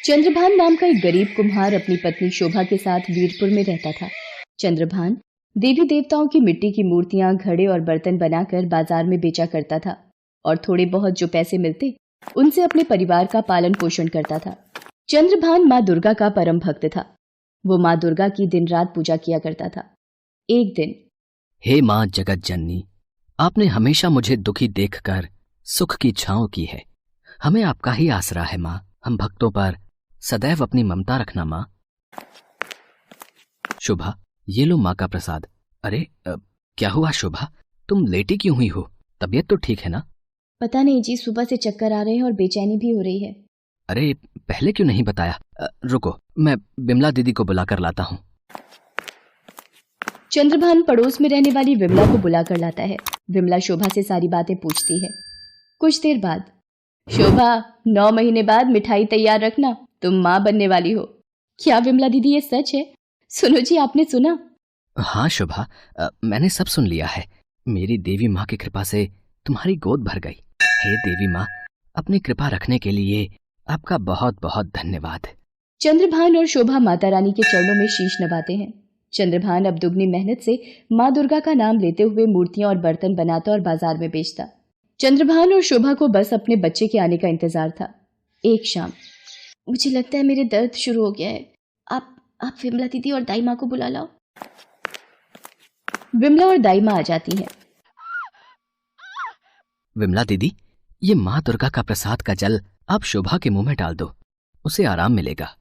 चंद्रभान नाम का एक गरीब कुम्हार अपनी पत्नी शोभा के साथ वीरपुर में रहता था। चंद्रभान देवी देवताओं की मिट्टी की मूर्तियां, घड़े और बर्तन बनाकर बाजार में बेचा करता था और थोड़े बहुत जो पैसे मिलते उनसे अपने परिवार का पालन पोषण करता था। चंद्रभान माँ दुर्गा का परम भक्त था। वो माँ दुर्गा की दिन रात पूजा किया करता था। एक दिन, हे माँ जगत जननी, आपने हमेशा मुझे दुखी देखकर सुख की छांव की है। हमें आपका ही आसरा है माँ। हम भक्तों पर सदैव अपनी ममता रखना माँ। शोभा, ये लो माँ का प्रसाद। अरे क्या हुआ शोभा, तुम लेटी क्यों हुई हो? तबीयत तो ठीक है ना? पता नहीं जी, सुबह से चक्कर आ रहे हैं और बेचैनी भी हो रही है। अरे पहले क्यों नहीं बताया? रुको, मैं बिमला दीदी को बुलाकर लाता हूँ। चंद्रभान पड़ोस में रहने वाली विमला को बुलाकर लाता है। विमला शोभा से सारी बातें पूछती है। कुछ देर बाद, शोभा 9 महीने बाद मिठाई तैयार रखना, तुम माँ बनने वाली हो। क्या विमला दीदी ये सच है? सुनो जी, आपने सुना? हाँ शोभा, मैंने सब सुन लिया है। मेरी देवी माँ की कृपा से तुम्हारी गोद भर गई। हे देवी माँ, अपनी कृपा रखने के लिए आपका बहुत बहुत धन्यवाद। चंद्रभान और शोभा माता रानी के चरणों में शीश नवाते हैं। चंद्रभान अब दुगनी मेहनत से माँ दुर्गा का नाम लेते हुए मूर्तियां और बर्तन बनाता और बाजार में बेचता। चंद्रभान और शोभा को बस अपने बच्चे के आने का इंतजार था। एक शाम, मुझे लगता है मेरे दर्द शुरू हो गया है। आप विमला दीदी और दाई माँ को बुला लाओ। विमला और दाई माँ आ जाती हैं। विमला दीदी, ये माँ दुर्गा का प्रसाद का जल आप शोभा के मुंह में डाल दो, उसे आराम मिलेगा।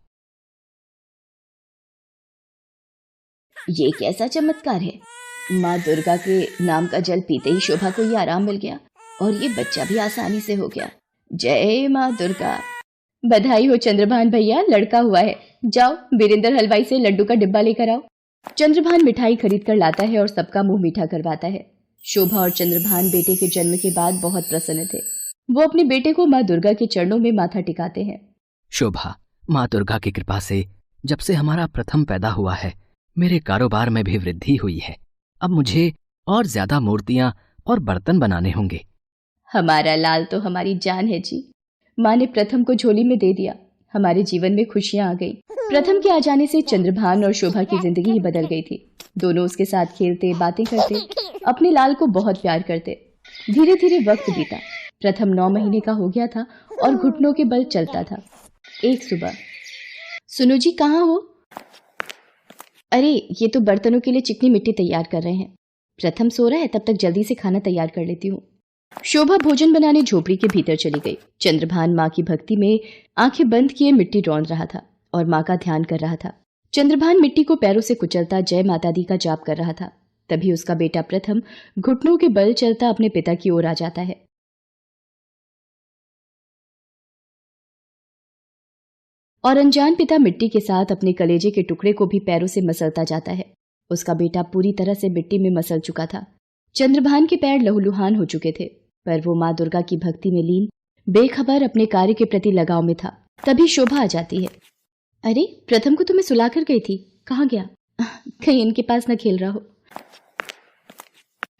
ये कैसा चमत्कार है? माँ दुर्गा के नाम का जल पीते ही शोभा को ये आराम मिल गया और ये बच्चा भी आसानी से हो गया। जय माँ दुर्गा। बधाई हो चंद्रभान भैया, लड़का हुआ है। जाओ वीरेंद्र हलवाई से लड्डू का डिब्बा लेकर आओ। चंद्रभान मिठाई खरीद कर लाता है और सबका मुंह मीठा करवाता है। शोभा और चंद्रभान बेटे के जन्म के बाद बहुत प्रसन्न थे। वो अपने बेटे को माँ दुर्गा के चरणों में माथा टिकाते हैं। शोभा, माँ दुर्गा की कृपा से जब से हमारा प्रथम पैदा हुआ है, मेरे कारोबार में भी वृद्धि हुई है। अब मुझे और ज्यादा मूर्तियां और बर्तन बनाने होंगे। हमारा लाल तो हमारी जान है जी। माँ ने प्रथम को झोली में दे दिया, हमारे जीवन में खुशियां आ गई। प्रथम के आ जाने से चंद्रभान और शोभा की जिंदगी ही बदल गई थी। दोनों उसके साथ खेलते, बातें करते, अपने लाल को बहुत प्यार करते। धीरे धीरे वक्त बीता। प्रथम 9 महीने का हो गया था और घुटनों के बल चलता था। एक सुबह, सुनो जी, कहाँ हो? अरे ये तो बर्तनों के लिए चिकनी मिट्टी तैयार कर रहे हैं। प्रथम सो रहा है, तब तक जल्दी से खाना तैयार कर लेती हूँ। शोभा भोजन बनाने झोपड़ी के भीतर चली गई। चंद्रभान माँ की भक्ति में आंखें बंद किए मिट्टी रौंद रहा था और माँ का ध्यान कर रहा था। चंद्रभान मिट्टी को पैरों से कुचलता जय माता दी का जाप कर रहा था। तभी उसका बेटा प्रथम घुटनों के बल चलता अपने पिता की ओर आ जाता है। और अनजान पिता मिट्टी के साथ अपने कलेजे के टुकड़े को भी पैरों से मसलता जाता है। उसका बेटा पूरी तरह से मिट्टी में मसल चुका था। चंद्रभान के पैर लहूलुहान हो चुके थे, पर वो माँ दुर्गा की भक्ति में लीन, बेखबर अपने कार्य के प्रति लगाव में था। तभी शोभा आ जाती है। अरे प्रथम को तो मैं सुला कर गई थी, कहाँ गया? कहीं इनके पास न खेल रहा हो।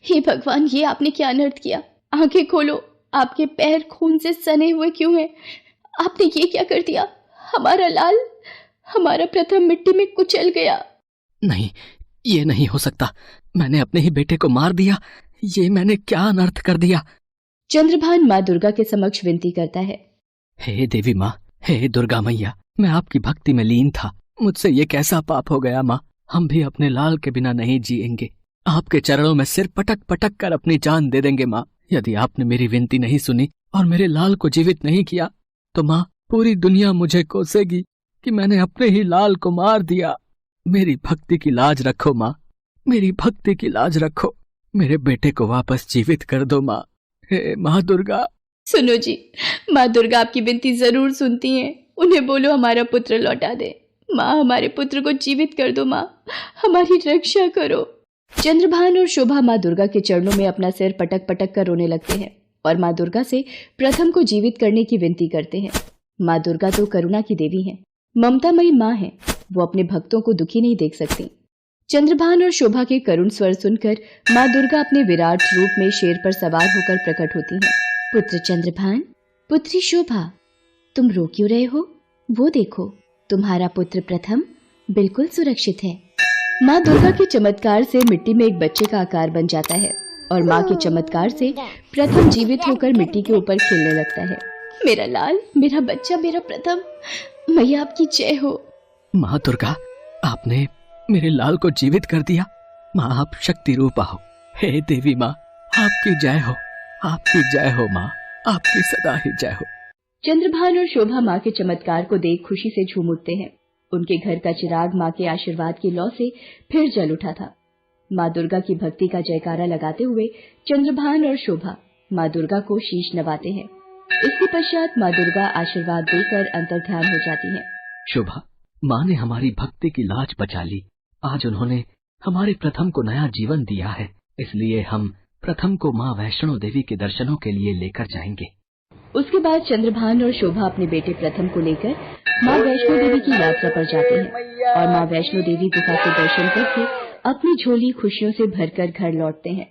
हे भगवान, ये आपने क्या अनर्थ किया? आंखें खोलो, आपके पैर खून से सने हुए क्यों हैं? आपने ये क्या कर दिया? हमारा लाल, हमारा प्रथम मिट्टी में कुचल गया। नहीं, ये नहीं हो सकता। मैंने अपने ही बेटे को मार दिया। ये मैंने क्या अनर्थ कर दिया? चंद्रभान माँ दुर्गा के समक्ष विनती करता है। हे देवी माँ, हे दुर्गा मैया, मैं आपकी भक्ति में लीन था। मुझसे ये कैसा पाप हो गया माँ? हम भी अपने लाल के बिना नहीं जिएंगे। आपके चरणों में सिर पटक पटक कर अपनी जान दे देंगे माँ। यदि आपने मेरी विनती नहीं सुनी और मेरे लाल को जीवित नहीं किया तो माँ, पूरी दुनिया मुझे कोसेगी कि मैंने अपने ही लाल को मार दिया। मेरी भक्ति की लाज रखो माँ, मेरी भक्ति की लाज रखो। मेरे बेटे को वापस जीवित कर दो माँ। हे माँ दुर्गा। सुनो जी, माँ दुर्गा आपकी विनती जरूर सुनती हैं। उन्हें बोलो हमारा पुत्र लौटा दे। माँ, हमारे पुत्र को जीवित कर दो माँ, हमारी रक्षा करो। चंद्रभान और शोभा माँ दुर्गा के चरणों में अपना सिर पटक पटक कर रोने लगते हैं और माँ दुर्गा से प्रथम को जीवित करने की विनती करते हैं। माँ दुर्गा तो करुणा की देवी हैं, ममतामयी माँ है। वो अपने भक्तों को दुखी नहीं देख सकती। चंद्रभान और शोभा के करुण स्वर सुनकर माँ दुर्गा अपने विराट रूप में शेर पर सवार होकर प्रकट होती हैं। पुत्र चंद्रभान, पुत्री शोभा, तुम रो क्यों रहे हो? वो देखो, तुम्हारा पुत्र प्रथम बिल्कुल सुरक्षित है। माँ दुर्गा के चमत्कार से मिट्टी में एक बच्चे का आकार बन जाता है और माँ के चमत्कार से प्रथम जीवित होकर मिट्टी के ऊपर खेलने लगता है। मेरा लाल, मेरा बच्चा, मेरा प्रथम, मैया आपकी जय हो। माँ दुर्गा, आपने मेरे लाल को जीवित कर दिया। माँ आप शक्ति रूपा हो। हे देवी माँ, आपकी जय हो, आपकी जय हो माँ, आपकी सदा ही जय हो। चंद्रभान और शोभा माँ के चमत्कार को देख खुशी से झूम उठते हैं। उनके घर का चिराग माँ के आशीर्वाद की लौ से फिर जल उठा था। माँ दुर्गा की भक्ति का जयकारा लगाते हुए चंद्रभान और शोभा माँ दुर्गा को शीश नवाते हैं। इसके पश्चात माँ दुर्गा आशीर्वाद देकर अंतर्ध्यान हो जाती हैं। शोभा, माँ ने हमारी भक्ति की लाज बचा ली। आज उन्होंने हमारे प्रथम को नया जीवन दिया है, इसलिए हम प्रथम को माँ वैष्णो देवी के दर्शनों के लिए लेकर जाएंगे। उसके बाद चंद्रभान और शोभा अपने बेटे प्रथम को लेकर माँ वैष्णो देवी की यात्रा पर जाते हैं और माँ वैष्णो देवी गुफा के दर्शन करके अपनी झोली खुशियों से भरकर घर लौटते हैं।